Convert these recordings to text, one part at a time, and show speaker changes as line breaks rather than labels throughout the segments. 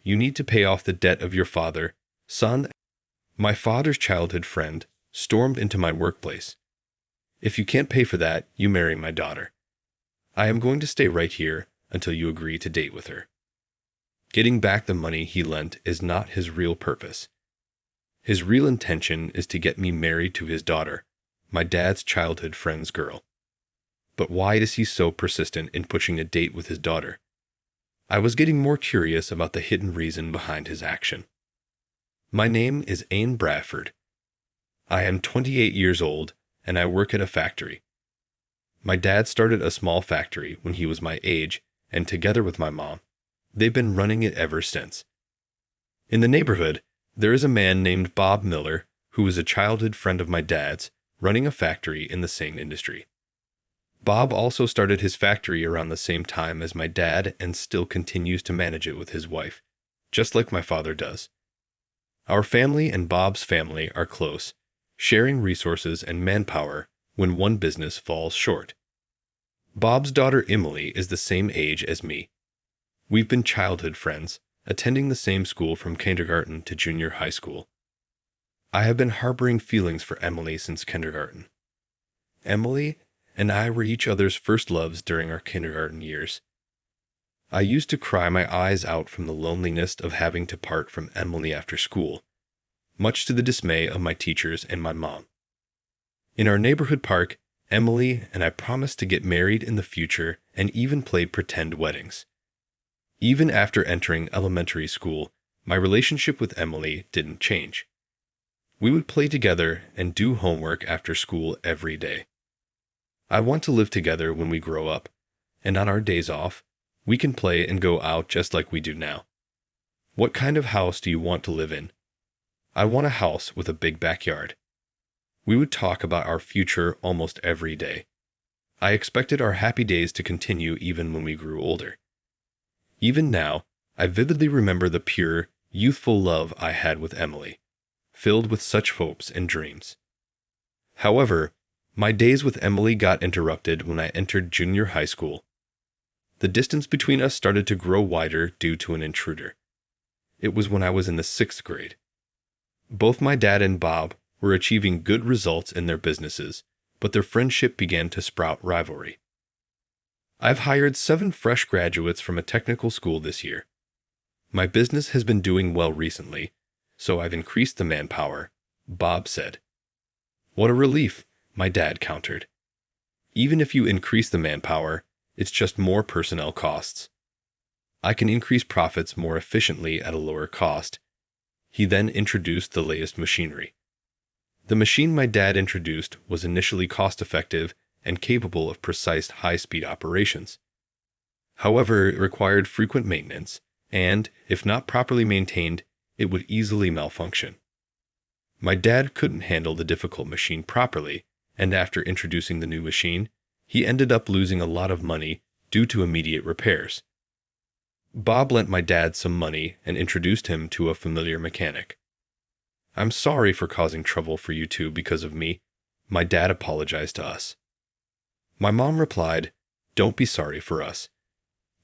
You need to pay off the debt of your father. Son, my father's childhood friend stormed into my workplace. If you can't pay for that, you marry my daughter. I am going to stay right here until you agree to date with her. Getting back the money he lent is not his real purpose. His real intention is to get me married to his daughter, my dad's childhood friend's girl. But why is he so persistent in pushing a date with his daughter? I was getting more curious about the hidden reason behind his action. My name is Ain Bradford. I am 28 years old, and I work at a factory. My dad started a small factory when he was my age, and together with my mom, they've been running it ever since. In the neighborhood, there is a man named Bob Miller, who is a childhood friend of my dad's, running a factory in the same industry. Bob also started his factory around the same time as my dad and still continues to manage it with his wife, just like my father does. Our family and Bob's family are close, sharing resources and manpower when one business falls short. Bob's daughter Emily is the same age as me. We've been childhood friends, attending the same school from kindergarten to junior high school. I have been harboring feelings for Emily since kindergarten. Emily and I were each other's first loves during our kindergarten years. I used to cry my eyes out from the loneliness of having to part from Emily after school, much to the dismay of my teachers and my mom. In our neighborhood park, Emily and I promised to get married in the future and even play pretend weddings. Even after entering elementary school, my relationship with Emily didn't change. We would play together and do homework after school every day. I want to live together when we grow up, and on our days off, we can play and go out just like we do now. What kind of house do you want to live in? I want a house with a big backyard. We would talk about our future almost every day. I expected our happy days to continue even when we grew older. Even now, I vividly remember the pure, youthful love I had with Emily, filled with such hopes and dreams. However, my days with Emily got interrupted when I entered junior high school. The distance between us started to grow wider due to an intruder. It was when I was in the 6th grade. Both my dad and Bob were achieving good results in their businesses, but their friendship began to sprout rivalry. I've hired 7 fresh graduates from a technical school this year. My business has been doing well recently, so I've increased the manpower, Bob said. What a relief, my dad countered. Even if you increase the manpower, it's just more personnel costs. I can increase profits more efficiently at a lower cost. He then introduced the latest machinery. The machine my dad introduced was initially cost-effective and capable of precise high-speed operations. However, it required frequent maintenance, and, if not properly maintained, it would easily malfunction. My dad couldn't handle the difficult machine properly, and after introducing the new machine, he ended up losing a lot of money due to immediate repairs. Bob lent my dad some money and introduced him to a familiar mechanic. I'm sorry for causing trouble for you two because of me, my dad apologized to us. My mom replied, "Don't be sorry for us.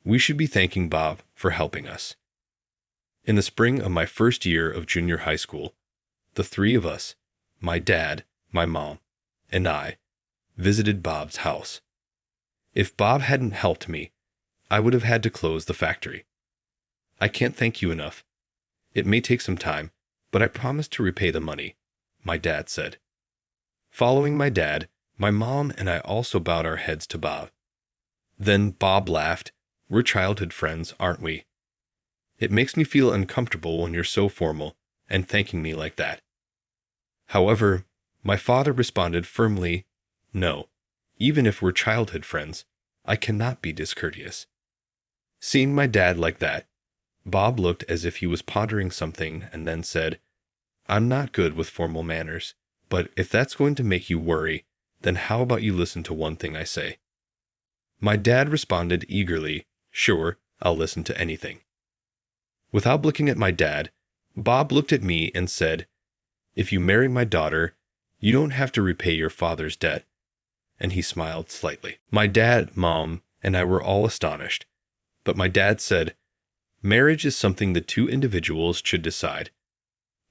We should be thanking Bob for helping us." In the spring of my first year of junior high school, the 3 of us, my dad, my mom, and I, visited Bob's house. If Bob hadn't helped me, I would have had to close the factory. I can't thank you enough. It may take some time, but I promise to repay the money, my dad said. Following my dad, my mom and I also bowed our heads to Bob. Then Bob laughed. We're childhood friends, aren't we? It makes me feel uncomfortable when you're so formal and thanking me like that. However, my father responded firmly, "No, even if we're childhood friends, I cannot be discourteous." Seeing my dad like that, Bob looked as if he was pondering something and then said, "I'm not good with formal manners, but if that's going to make you worry, then how about you listen to one thing I say?" My dad responded eagerly, "Sure, I'll listen to anything." Without looking at my dad, Bob looked at me and said, "If you marry my daughter, you don't have to repay your father's debt." And he smiled slightly. My dad, mom, and I were all astonished, but my dad said, Marriage is something the two individuals should decide.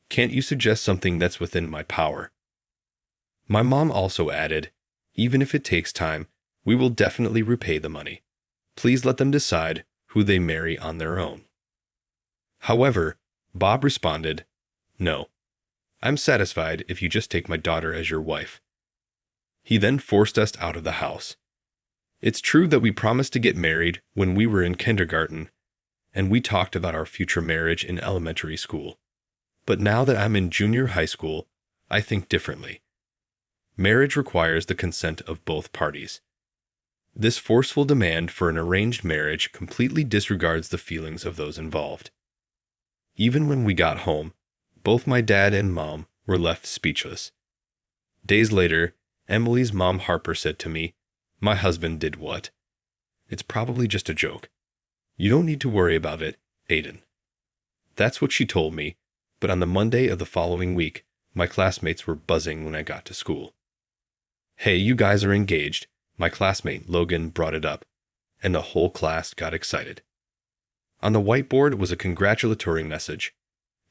Can't you suggest something that's within my power? My mom also added, even if it takes time, we will definitely repay the money. Please let them decide who they marry on their own. However, Bob responded, no, I'm satisfied if you just take my daughter as your wife. He then forced us out of the house. It's true that we promised to get married when we were in kindergarten, and we talked about our future marriage in elementary school. But now that I'm in junior high school, I think differently. Marriage requires the consent of both parties. This forceful demand for an arranged marriage completely disregards the feelings of those involved. Even when we got home, both my dad and mom were left speechless. Days later, Emily's mom Harper said to me, "My husband did what? It's probably just a joke. You don't need to worry about it, Aiden." That's what she told me, but on the Monday of the following week, my classmates were buzzing when I got to school. "Hey, you guys are engaged," my classmate Logan brought it up, and the whole class got excited. On the whiteboard was a congratulatory message.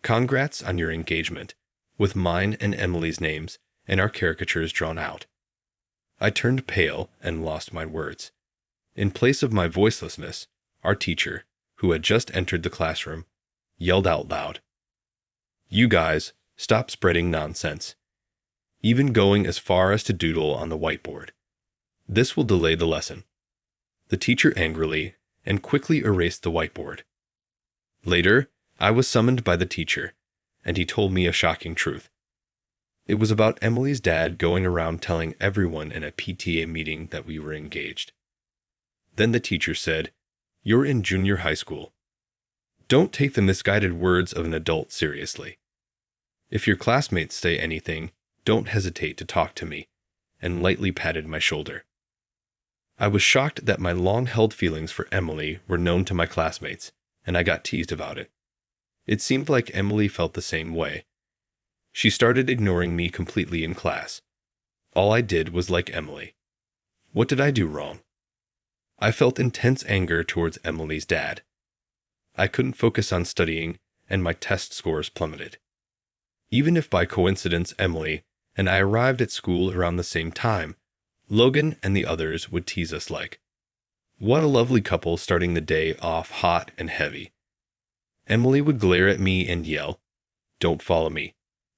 "Congrats on your engagement," with mine and Emily's names and our caricatures drawn out. I turned pale and lost my words. In place of my voicelessness, our teacher, who had just entered the classroom, yelled out loud, "You guys, stop spreading nonsense," even going as far as to doodle on the whiteboard. "This will delay the lesson." The teacher angrily and quickly erased the whiteboard. Later, I was summoned by the teacher, and he told me a shocking truth. It was about Emily's dad going around telling everyone in a PTA meeting that we were engaged. Then the teacher said, "You're in junior high school. Don't take the misguided words of an adult seriously. If your classmates say anything, don't hesitate to talk to me," and lightly patted my shoulder. I was shocked that my long-held feelings for Emily were known to my classmates, and I got teased about it. It seemed like Emily felt the same way. She started ignoring me completely in class. All I did was like Emily. What did I do wrong? I felt intense anger towards Emily's dad. I couldn't focus on studying, and my test scores plummeted. Even if by coincidence Emily and I arrived at school around the same time, Logan and the others would tease us like, "What a lovely couple starting the day off hot and heavy." Emily would glare at me and yell, "Don't follow me.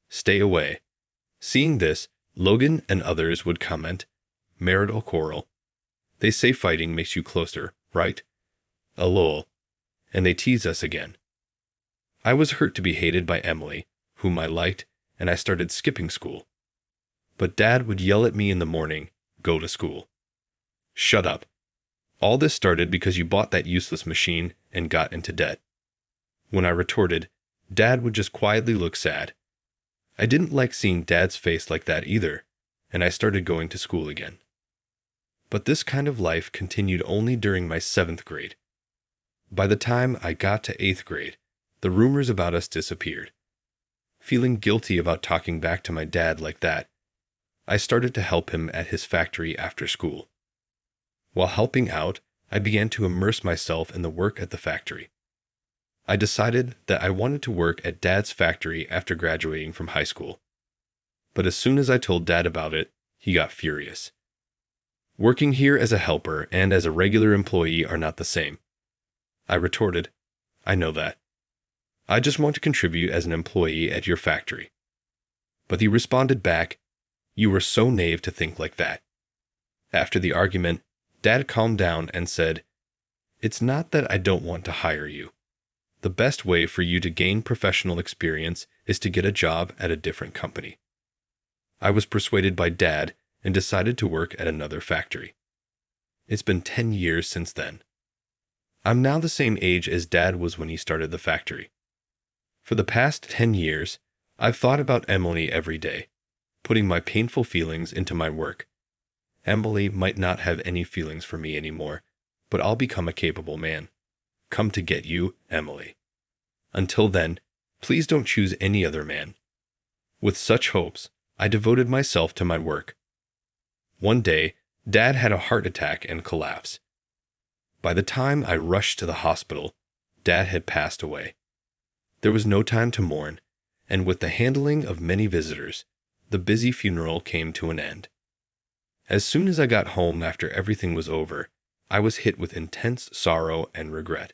Stay away." Seeing this, Logan and others would comment, "Marital quarrel. They say fighting makes you closer, right? A lol." And they tease us again. I was hurt to be hated by Emily, whom I liked, and I started skipping school. But Dad would yell at me in the morning, "Go to school." Shut up. All this started because you bought that useless machine and got into debt. When I retorted, Dad would just quietly look sad. I didn't like seeing Dad's face like that either, and I started going to school again. But this kind of life continued only during my 7th grade. By the time I got to 8th grade, the rumors about us disappeared. Feeling guilty about talking back to my dad like that, I started to help him at his factory after school. While helping out, I began to immerse myself in the work at the factory. I decided that I wanted to work at Dad's factory after graduating from high school. But as soon as I told Dad about it, he got furious. "Working here as a helper and as a regular employee are not the same." I retorted, "I know that. I just want to contribute as an employee at your factory." But he responded back, "You were so naive to think like that." After the argument, Dad calmed down and said, "It's not that I don't want to hire you. The best way for you to gain professional experience is to get a job at a different company." I was persuaded by Dad and decided to work at another factory. It's been 10 years since then. I'm now the same age as Dad was when he started the factory. For the past 10 years, I've thought about Emily every day, putting my painful feelings into my work. Emily might not have any feelings for me anymore, but I'll become a capable man. Come to get you, Emily. Until then, please don't choose any other man. With such hopes, I devoted myself to my work. One day, Dad had a heart attack and collapse. By the time I rushed to the hospital, Dad had passed away. There was no time to mourn, and with the handling of many visitors, the busy funeral came to an end. As soon as I got home after everything was over, I was hit with intense sorrow and regret.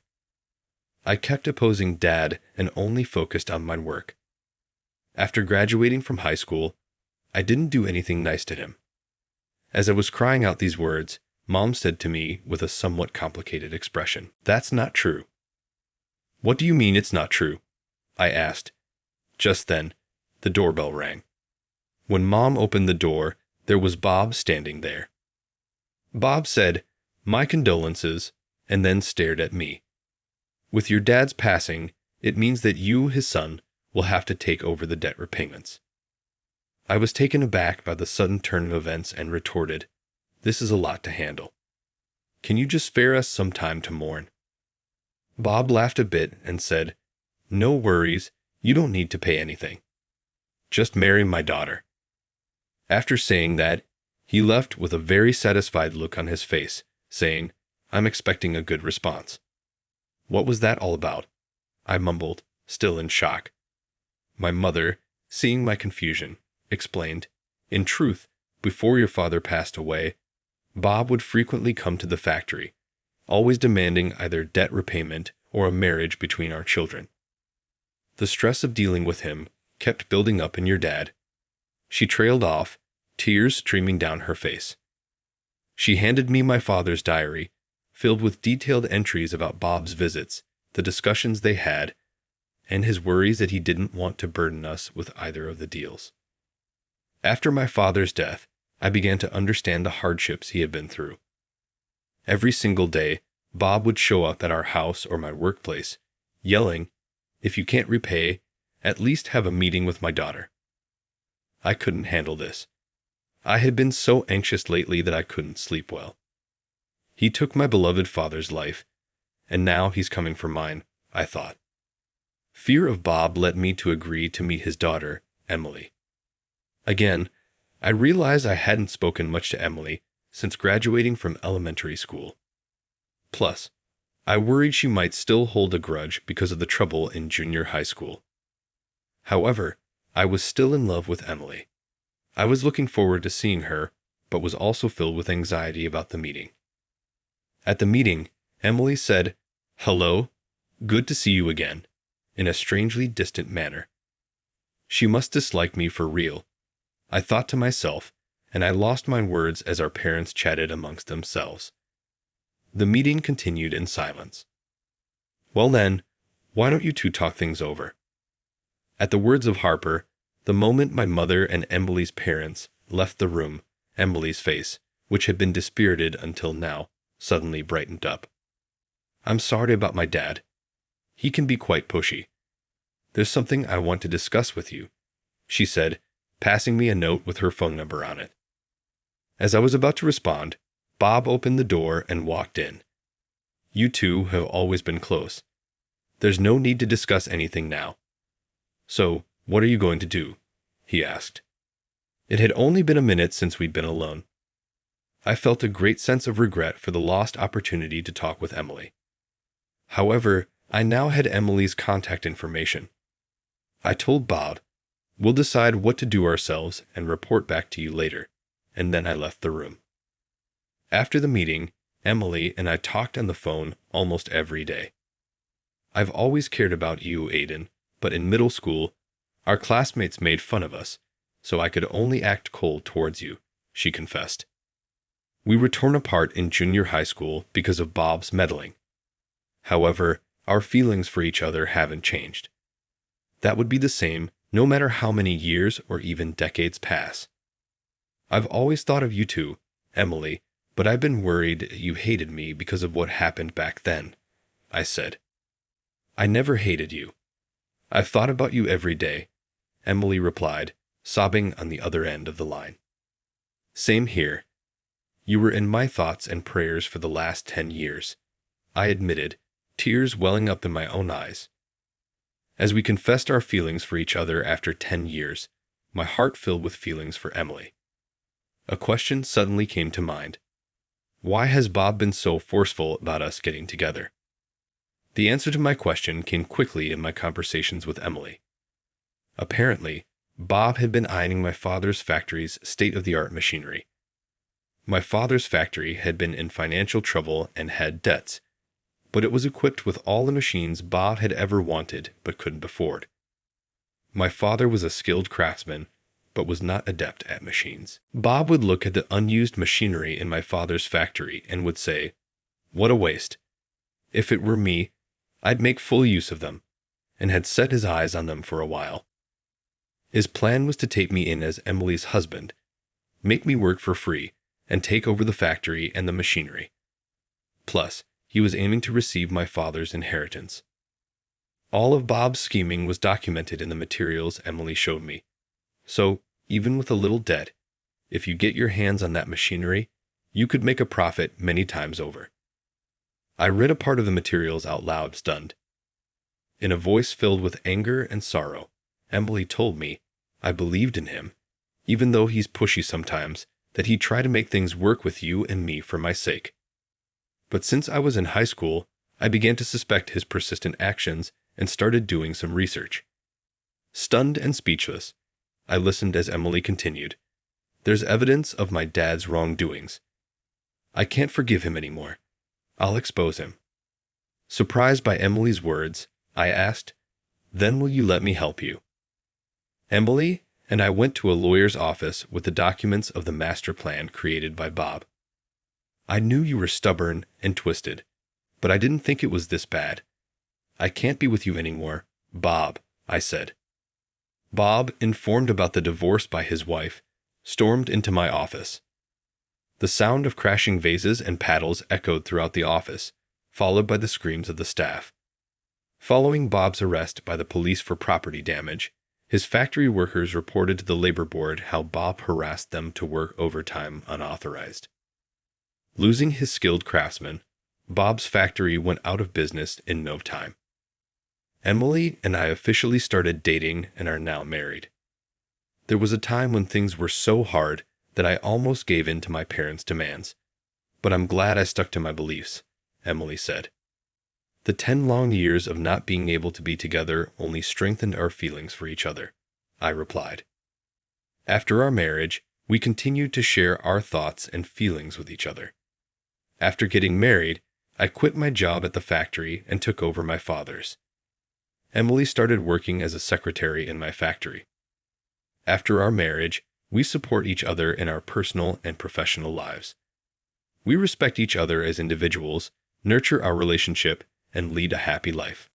I kept opposing Dad and only focused on my work. After graduating from high school, I didn't do anything nice to him. As I was crying out these words, Mom said to me with a somewhat complicated expression, "That's not true." "What do you mean it's not true?" I asked. Just then, the doorbell rang. When Mom opened the door, there was Bob standing there. Bob said, "My condolences," and then stared at me. "With your dad's passing, it means that you, his son, will have to take over the debt repayments." I was taken aback by the sudden turn of events and retorted, "This is a lot to handle. Can you just spare us some time to mourn?" Bob laughed a bit and said, "No worries, you don't need to pay anything. Just marry my daughter." After saying that, he left with a very satisfied look on his face, saying, "I'm expecting a good response." "What was that all about?" I mumbled, still in shock. My mother, seeing my confusion, explained, "In truth, before your father passed away, Bob would frequently come to the factory, always demanding either debt repayment or a marriage between our children. The stress of dealing with him kept building up in your dad." She trailed off, tears streaming down her face. She handed me my father's diary, filled with detailed entries about Bob's visits, the discussions they had, and his worries that he didn't want to burden us with either of the deals. After my father's death, I began to understand the hardships he had been through. Every single day, Bob would show up at our house or my workplace, yelling, "If you can't repay, at least have a meeting with my daughter." I couldn't handle this. I had been so anxious lately that I couldn't sleep well. He took my beloved father's life, and now he's coming for mine, I thought. Fear of Bob led me to agree to meet his daughter, Emily. Again, I realized I hadn't spoken much to Emily since graduating from elementary school. Plus, I worried she might still hold a grudge because of the trouble in junior high school. However, I was still in love with Emily. I was looking forward to seeing her, but was also filled with anxiety about the meeting. At the meeting, Emily said, "Hello, good to see you again," in a strangely distant manner. She must dislike me for real, I thought to myself, and I lost my words as our parents chatted amongst themselves. The meeting continued in silence. "Well then, why don't you two talk things over?" At the words of Harper, the moment my mother and Emily's parents left the room, Emily's face, which had been dispirited until now, suddenly brightened up. "I'm sorry about my dad. He can be quite pushy. There's something I want to discuss with you," she said, passing me a note with her phone number on it. As I was about to respond, Bob opened the door and walked in. "You two have always been close. There's no need to discuss anything now. So, what are you going to do?" he asked. It had only been a minute since we'd been alone. I felt a great sense of regret for the lost opportunity to talk with Emily. However, I now had Emily's contact information. I told Bob, "We'll decide what to do ourselves and report back to you later," and then I left the room. After the meeting, Emily and I talked on the phone almost every day. "I've always cared about you, Aiden, but in middle school, our classmates made fun of us, so I could only act cold towards you," she confessed. We were torn apart in junior high school because of Bob's meddling. However, our feelings for each other haven't changed. That would be the same no matter how many years or even decades pass. "I've always thought of you two, Emily, but I've been worried you hated me because of what happened back then," I said. "I never hated you. I've thought about you every day," Emily replied, sobbing on the other end of the line. "Same here. You were in my thoughts and prayers for the last 10 years," I admitted, tears welling up in my own eyes. As we confessed our feelings for each other after 10 years, my heart filled with feelings for Emily. A question suddenly came to mind. Why has Bob been so forceful about us getting together? The answer to my question came quickly in my conversations with Emily. Apparently, Bob had been eyeing my father's factory's state-of-the-art machinery. My father's factory had been in financial trouble and had debts, but it was equipped with all the machines Bob had ever wanted but couldn't afford. My father was a skilled craftsman, but was not adept at machines. Bob would look at the unused machinery in my father's factory and would say, "What a waste. If it were me, I'd make full use of them," and had set his eyes on them for a while. His plan was to take me in as Emily's husband, make me work for free, and take over the factory and the machinery. Plus, he was aiming to receive my father's inheritance. All of Bob's scheming was documented in the materials Emily showed me. So, even with a little debt, if you get your hands on that machinery, you could make a profit many times over. I read a part of the materials out loud, stunned. In a voice filled with anger and sorrow, Emily told me, I believed in him, even though he's pushy sometimes, that he'd try to make things work with you and me for my sake. But since I was in high school, I began to suspect his persistent actions and started doing some research. Stunned and speechless, I listened as Emily continued. There's evidence of my dad's wrongdoings. I can't forgive him anymore. I'll expose him. Surprised by Emily's words, I asked, "Then will you let me help you?" Emily and I went to a lawyer's office with the documents of the master plan created by Bob. I knew you were stubborn and twisted, but I didn't think it was this bad. I can't be with you anymore, Bob, I said. Bob, informed about the divorce by his wife, stormed into my office. The sound of crashing vases and paddles echoed throughout the office, followed by the screams of the staff. Following Bob's arrest by the police for property damage, his factory workers reported to the labor board how Bob harassed them to work overtime unauthorized. Losing his skilled craftsmen, Bob's factory went out of business in no time. Emily and I officially started dating and are now married. There was a time when things were so hard that I almost gave in to my parents' demands. But I'm glad I stuck to my beliefs, Emily said. The 10 long years of not being able to be together only strengthened our feelings for each other, I replied. After our marriage, we continued to share our thoughts and feelings with each other. After getting married, I quit my job at the factory and took over my father's. Emily started working as a secretary in my factory. After our marriage, we support each other in our personal and professional lives. We respect each other as individuals, nurture our relationship, and lead a happy life.